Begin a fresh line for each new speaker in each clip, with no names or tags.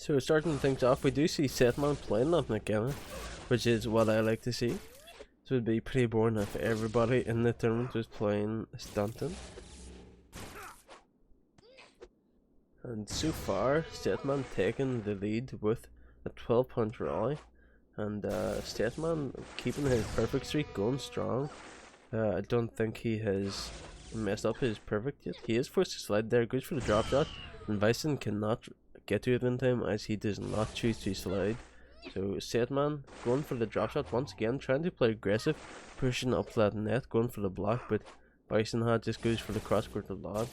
So starting things off, we do see Settman playing that mechanic, which is what I like to see. So it'd be pretty boring if everybody in the tournament was playing Stanton. And so far, Settman taking the lead with a 12-point rally, and Settman keeping his perfect streak going strong. I don't think he has messed up his perfect yet. He is forced to slide there, goes for the drop shot, and Vicen cannot get to it in time as he does not choose to slide. So Settman going for the drop shot once again, trying to play aggressive, pushing up that net, going for the block, but VicenHA just goes for the cross-court lob.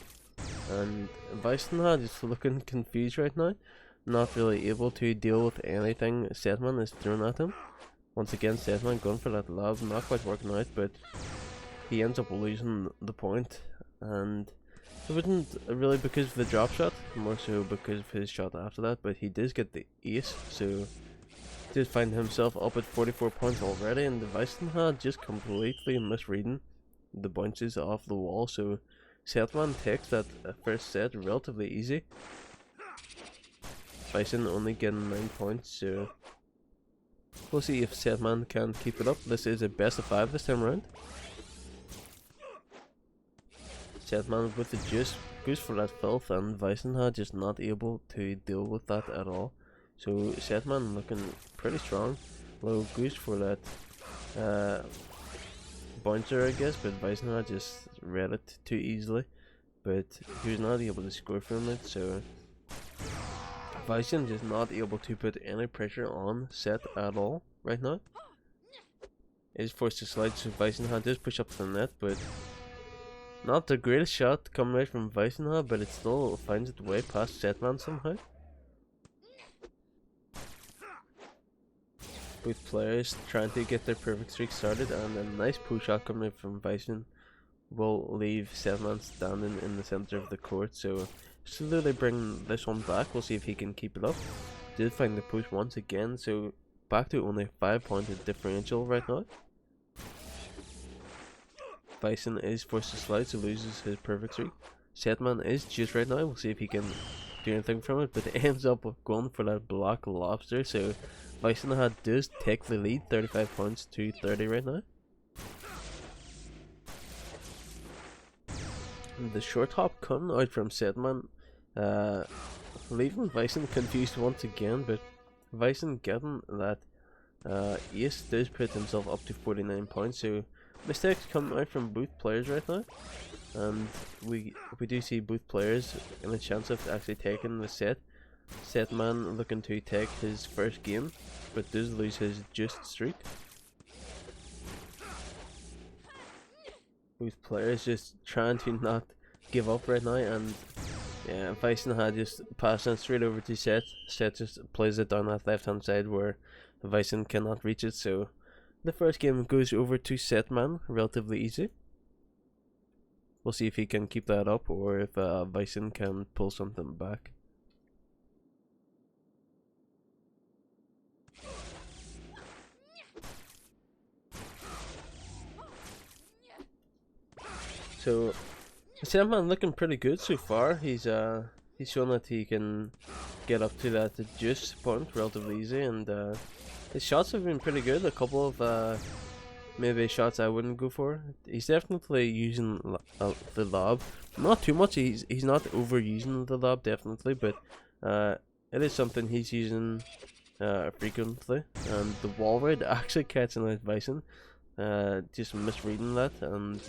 And VicenHA is looking confused right now, not really able to deal with anything Settman is throwing at him. Once again, Settman going for that lob, not quite working out, but he ends up losing the point. And it wasn't really because of the drop shot, more so because of his shot after that, but he does get the ace, so did find himself up at 44 points already, and the VicenHA just completely misreading the bounces off the wall, so Settman takes that first set relatively easy. Vicen only getting 9 points, so we'll see if Settman can keep it up. This is a best of 5 this time around. Settman with the juice goes for that filth, and VicenHA just not able to deal with that at all. So Settman looking pretty strong. Low goes for that bouncer, I guess, but VicenHA just read it too easily. But he was not able to score from it, so Vicen just not able to put any pressure on Set at all right now. Is forced to slide, so VicenHA does push up to the net, but not the greatest shot coming right from VicenHA, but it still finds its way past Settman somehow. Both players trying to get their perfect streak started, and a nice push shot coming from Vicen will leave Settman standing in the center of the court. So slowly bring this one back. We'll see if he can keep it up. Did find the push once again, so back to only 5-point differential right now. Vicen is forced to slide, so loses his perfect streak. Settman is juiced right now. We'll see if he can do anything from it, but ends up going for that block lobster. So VicenHA does take the lead, 35 points to 30 right now. And the short hop coming out from Settman, leaving Vicen confused once again, but Vicen getting that ace does put himself up to 49 points. So mistakes coming out from both players right now, and we do see both players in a chance of actually taking the set. Settman looking to take his first game, but does lose his just streak. Both players just trying to not give up right now, and yeah, VicenHA just passing straight over to Set. Set just plays it down that left hand side where Vicen cannot reach it, so the first game goes over to Settman relatively easy. We'll see if he can keep that up, or if Vicen can pull something back. So Settman looking pretty good so far. He's shown that he can get up to that juice point relatively easy, and his shots have been pretty good. A couple of maybe shots I wouldn't go for. He's definitely using the lob, not too much. He's not overusing the lob definitely, but it is something he's using frequently. And the wall ride actually catching out Vicen, just misreading that, and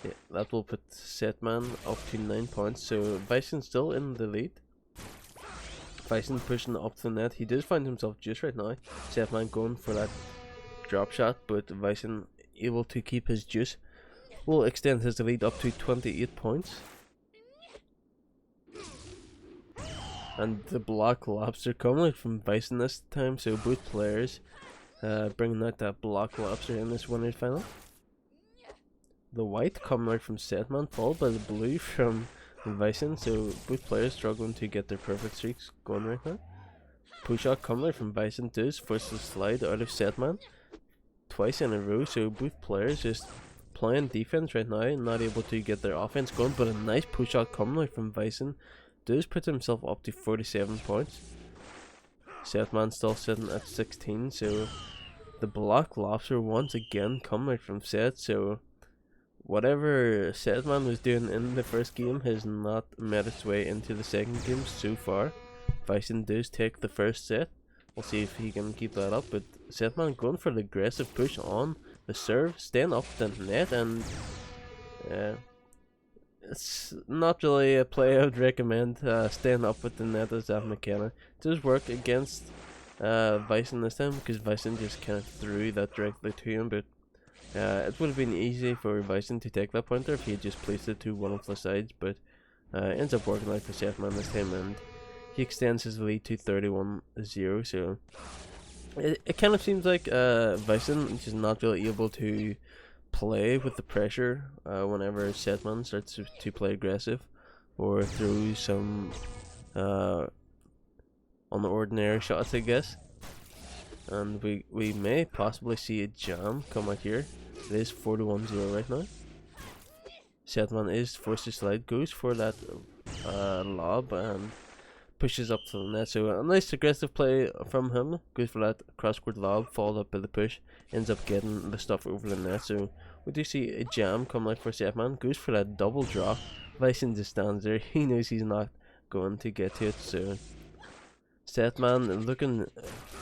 yeah, that will put Settman up to 9 points. So Vicen still in the lead. Vicen pushing up to the net. He does find himself just right now. Settman going for that drop shot, but Vicen able to keep his juice. Will extend his lead up to 28 points. And the block lobster coming out from Vicen this time, so both players bringing out that block lobster in this winners final. The white coming out from Settman, followed by the blue from Vicen, so both players struggling to get their perfect streaks going right now. Push shot coming out from Vicen does force the slide out of Settman twice in a row, so both players just playing defense right now, not able to get their offense going, but a nice push shot coming out from Vicen does put himself up to 47 points. Settman still sitting at 16, so the Black Lobster once again coming out from set, so whatever Settman was doing in the first game has not made its way into the second game so far. Vicen does take the first set. We'll see if he can keep that up, but Settman going for the aggressive push on the serve, staying up the net, and it's not really a play I would recommend. Staying up with the net as that McKenna does work against Vicen this time, because Vicen just kind of threw that directly to him, but it would have been easy for Vicen to take that pointer if he had just placed it to one of the sides, but ends up working out for Settman this time, and he extends his lead to 31-0, so it kind of seems like Vicen is just not really able to play with the pressure whenever Settman starts to play aggressive or throw some unordinary shots, I guess. And we may possibly see a jam come out here. It is 41-0 right now. Settman is forced to slide, goes for that lob and pushes up to the net. So a nice aggressive play from him. Goes for that cross-court lob, followed up by the push. Ends up getting the stuff over the net. So we do see a jam come out for Settman. Goes for that double drop. Vicen just stands there. He knows he's not going to get to it. So Settman looking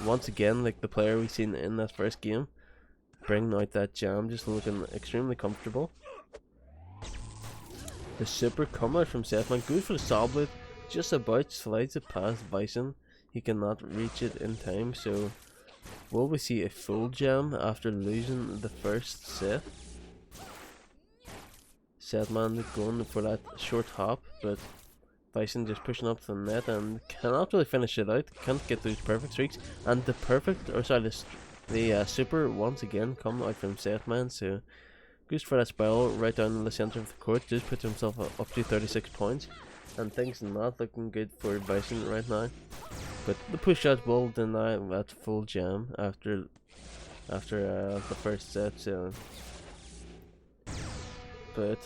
once again like the player we've seen in that first game, bringing out that jam, just looking extremely comfortable. The super come out from Settman, goes for the sablet, just about slides it past Vicen. He cannot reach it in time, so will we see a full jam after losing the first set? Settman going for that short hop, but Vicen just pushing up to the net and cannot really finish it out. Can't get those perfect streaks, and the super once again come out from Settman. So goes for that spiral right down in the center of the court. Just puts himself up to 36 points, and things not looking good for Vicen right now. But the push shot will deny that full jam after the first set. So, but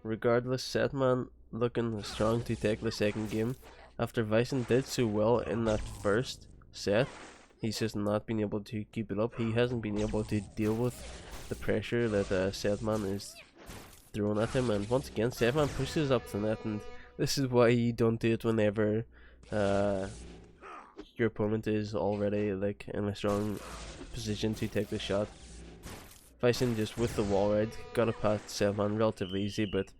regardless, Settman looking strong to take the second game. After Vicen did so well in that first set, he's just not been able to keep it up. He hasn't been able to deal with the pressure that Settman is throwing at him, and once again Settman pushes up the net, and this is why you don't do it whenever your opponent is already like in a strong position to take the shot. Vicen just with the wall ride got it past Settman relatively easy, but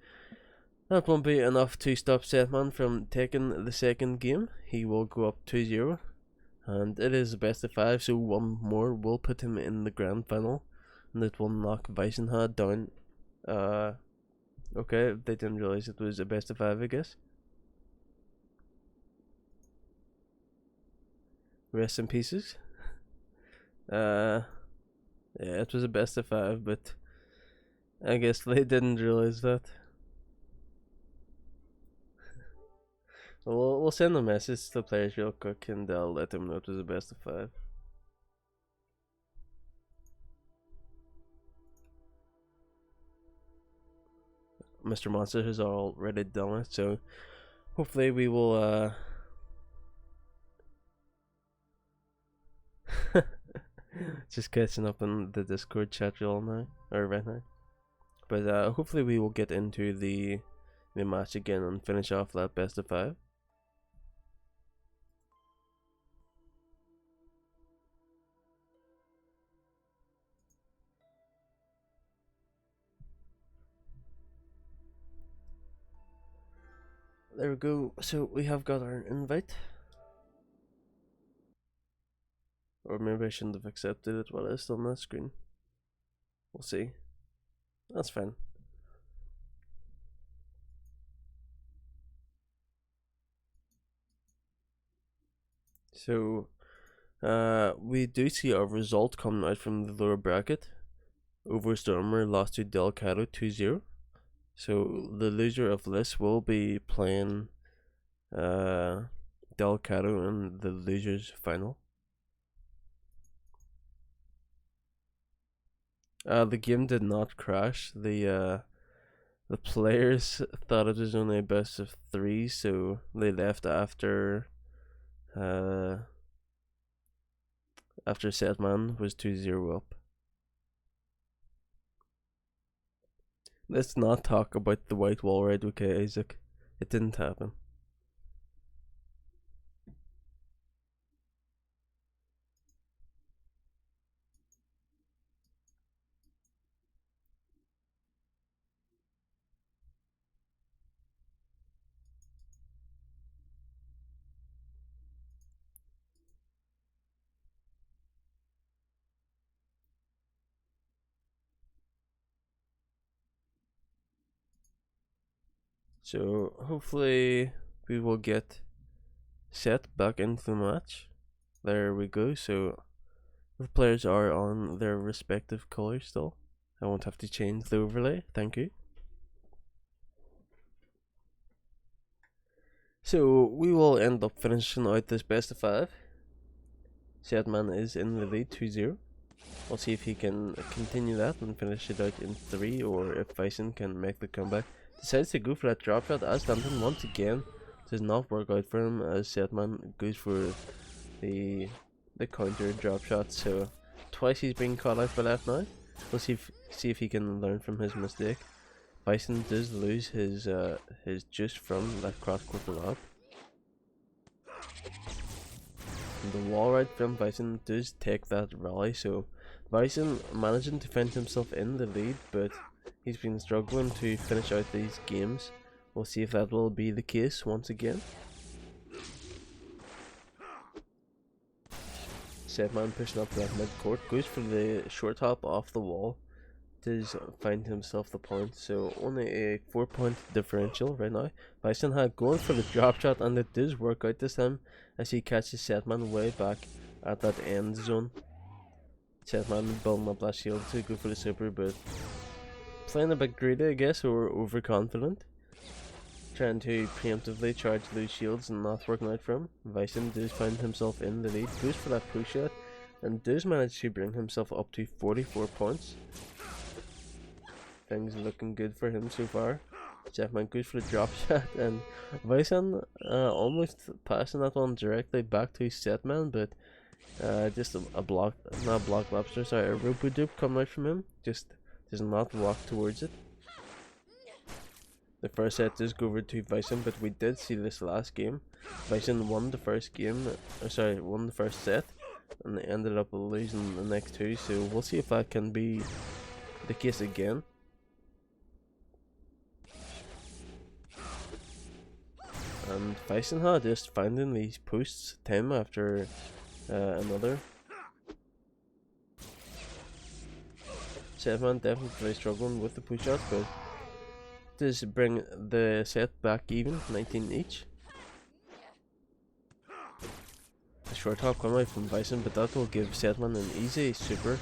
that won't be enough to stop Settman from taking the second game. He will go up 2-0, and it is a best of 5, so one more will put him in the grand final, and it will knock VicenHA down. Okay, they didn't realize it was a best of 5, I guess. Rest in pieces. Yeah, it was a best of 5, but I guess they didn't realize that. We'll send a message to the players real quick, and I'll let them know it was the best of 5. Mr. Monster has already done it, so hopefully we will just catching up in the Discord chat all now, or right now. But hopefully we will get into the match again and finish off that best of 5. There we go. So we have got our invite. Or maybe I shouldn't have accepted it while it's still on that screen. We'll see. That's fine. So we do see a result coming out from the lower bracket. Overstormer lost to Delcato 2-0. So the loser of this will be playing Delcato in the losers final. The game did not crash. The players thought it was only a best of 3, so they left after after Settman was 2-0 up. Let's not talk about the white wall raid, okay, Isaac? It didn't happen. So hopefully we will get Set back into the match. There we go. So the players are on their respective colors still. I won't have to change the overlay. Thank you. So we will end up finishing out this best of 5. Settman is in the lead 2-0. We'll see if he can continue that and finish it out in 3, or if Vicen can make the comeback. Decides to go for that drop shot as Stanton once again does not work out for him, as Settman goes for the counter drop shot. So twice he's being caught out by left now. We'll see if he can learn from his mistake. Vicen does lose his juice from that cross court lob. And the wall ride from Vicen does take that rally, so Vicen managing to find himself in the lead, but he's been struggling to finish out these games. We'll see if that will be the case once again. Settman pushing up that mid court, goes for the short hop off the wall, does find himself the point, so only a 4-point differential right now. VicenHA going for the drop shot, and it does work out this time as he catches Settman way back at that end zone. Settman building up that shield to go for the super, but playing a bit greedy, I guess, or overconfident. Trying to preemptively charge those shields and not working out for him. Vicen does find himself in the lead, goes for that push shot, and does manage to bring himself up to 44 points. Things looking good for him so far. Settman goes for the drop shot, and Vicen almost passing that one directly back to Settman, but just a block, not block lobster, sorry, a rope dupe coming out from him, just does not walk towards it. The first set does go over to Vicen, but we did see this last game. Vicen won the first game, won the first set, and they ended up losing the next 2, so we'll see if that can be the case again. And VicenHA just finding these posts time after another. Settman definitely struggling with the push shots, but does bring the set back even, 19 each. A short hop coming out from Vicen, but that will give Settman an easy super.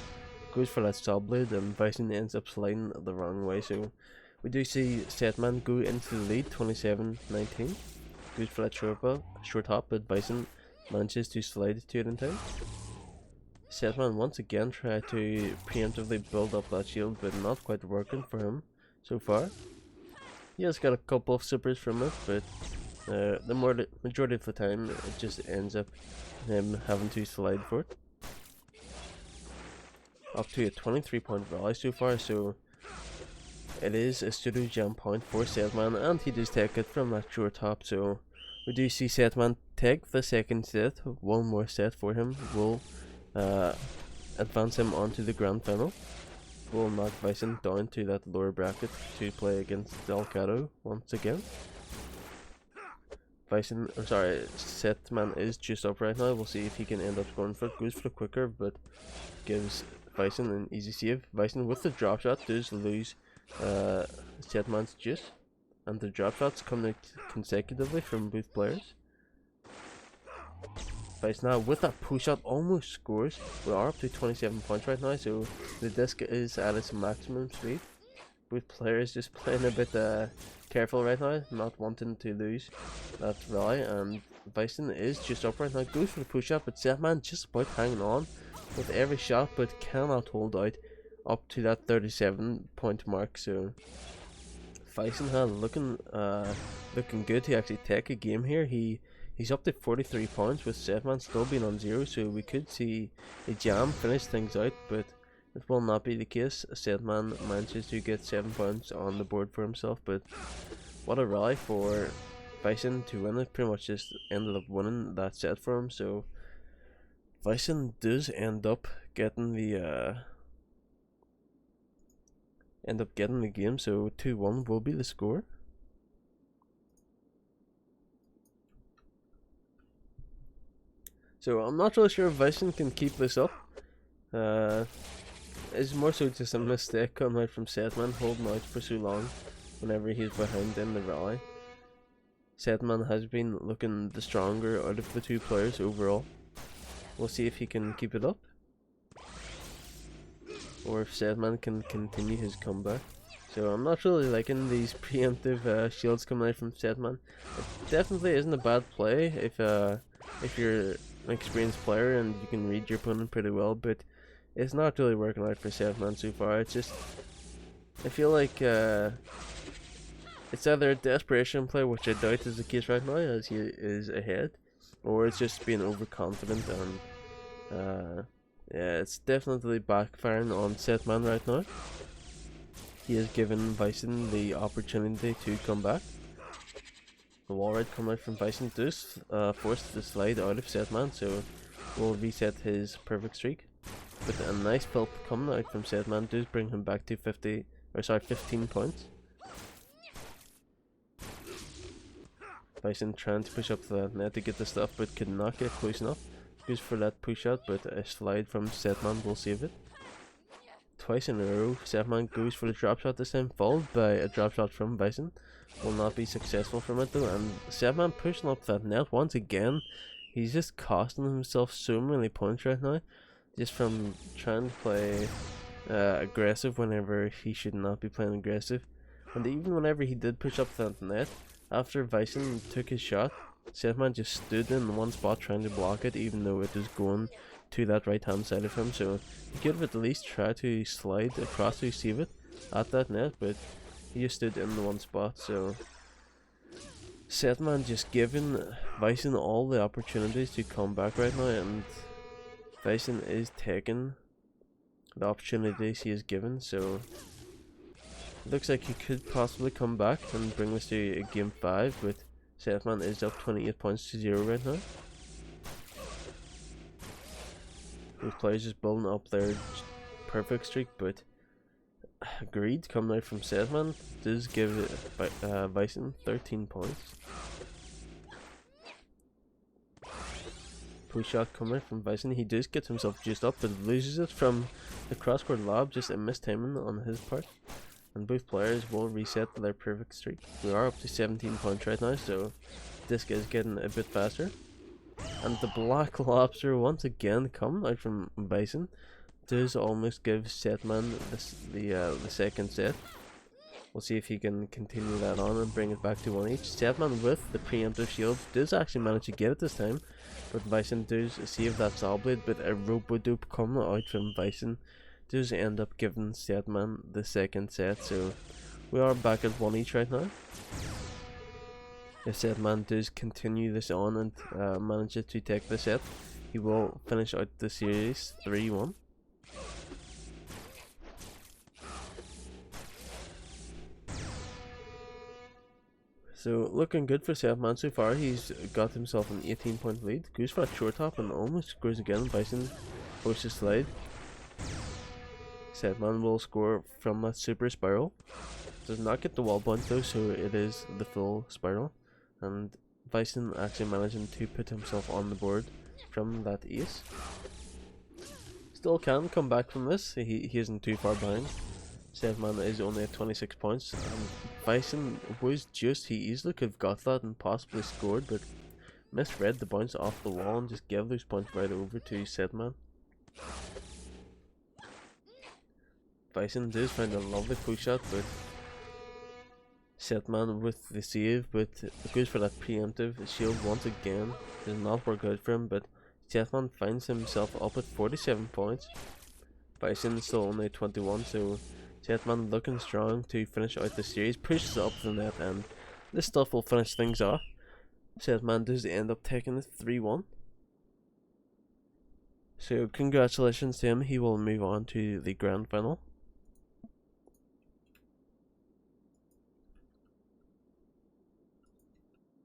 Goes for that saw blade, and Vicen ends up sliding the wrong way, so we do see Settman go into the lead, 27-19. Goes for that short hop, but Vicen manages to slide to it in time. Settman once again tried to preemptively build up that shield, but not quite working for him so far. He has got a couple of supers from it, but the majority of the time it just ends up him having to slide for it. Up to a 23-point rally so far, so it is a studio jam point for Settman, and he does take it from that short hop, so we do see Settman take the second set. One more set for him will advance him onto the grand final. Will knock Vicen down to that lower bracket to play against Delgado once again. Settman is just up right now. We'll see if he can end up scoring for it. Goes for the quicker, but gives Vicen an easy save. Vicen with the drop shot does lose Settman's juice, and the drop shots come out consecutively from both players. VicenHA with that push shot almost scores. We are up to 27 points right now, so the disc is at its maximum speed. Both players just playing a bit careful right now, not wanting to lose that rally, and Vicen is just up right now, goes for the push shot, but Settman just about hanging on with every shot, but cannot hold out up to that 37-point mark, so VicenHA looking good to actually take a game here. He He's up to 43 points with Settman still being on 0, so we could see a jam finish things out, but it will not be the case. Settman manages to get 7 points on the board for himself, but what a rally for Vicen to win it. Pretty much just ended up winning that set for him, so Vicen does end up getting the game, so 2-1 will be the score. So I'm not really sure if Vicen can keep this up. It's more so just a mistake coming out from Settman, holding out for so long whenever he's behind in the rally. Settman has been looking the stronger out of the two players overall. We'll see if he can keep it up, or if Settman can continue his comeback. So I'm not really liking these preemptive shields coming out from Settman. It definitely isn't a bad play if you're an experienced player and you can read your opponent pretty well, but it's not really working out for Settman so far. It's just, I feel like it's either a desperation play, which I doubt is the case right now as he is ahead, or it's just being overconfident, and yeah, it's definitely backfiring on Settman right now. He has given Vicen the opportunity to come back. The wall ride coming out from Vicen does force the slide out of Settman, so we'll reset his perfect streak. But a nice pulp coming out from Settman does bring him back to 15 points. Vicen trying to push up the net to get the stuff, but could not get close enough. Goes for that push out, but a slide from Settman will save it. Twice in a row, Settman goes for the drop shot this time, followed by a drop shot from Vicen. Will not be successful from it though, and Settman pushing up that net once again. He's just costing himself so many points right now, just from trying to play aggressive whenever he should not be playing aggressive. And even whenever he did push up that net, after Vicen took his shot, Settman just stood in one spot trying to block it, even though it was going to that right hand side of him. So he could have at least tried to slide across to receive it at that net, but he just stood in the one spot. So Settman just giving Vicen all the opportunities to come back right now, and Vicen is taking the opportunities he is given. So it looks like he could possibly come back and bring us to a game 5, but Settman is up 28 points to 0 right now. Those players just building up their perfect streak, but greed coming out from Settman does give Vicen 13 points. Push shot coming out from Vicen, he does get himself just up, but loses it from the cross-court lob, just a missed timing on his part. And both players will reset their perfect streak. We are up to 17 points right now, so this is getting a bit faster. And the Black Lobster once again coming out from Vicen does almost give Settman the second set. We'll see if he can continue that on and bring it back to 1 each. Settman with the preemptive shield does actually manage to get it this time, but Vicen does save that saw blade, but a robo-dope coming out from Vicen does end up giving Settman the second set, so we are back at 1 each right now. If Settman does continue this on and manages to take the set, he will finish out the series 3-1. So looking good for Settman so far. He's got himself an 18-point lead. Goes for a short top and almost scores again. Vicen forces slide. Settman will score from a super spiral. Does not get the wall bounce though, so it is the full spiral. And Vicen actually managing to put himself on the board from that ace. Still can come back from this. He isn't too far behind. Settman is only at 26 points. And Vicen was just, he easily could have got that and possibly scored, but misread the bounce off the wall and just gave those points right over to Settman. Vicen does find a lovely push shot, but Settman with the save, but goes for that preemptive shield once again. Does not work out for him, but Settman finds himself up at 47 points. Vicen is still only 21, so Settman looking strong to finish out the series. Pushes up the net, and this stuff will finish things off. Settman does end up taking it 3-1. So congratulations to him. He will move on to the grand final.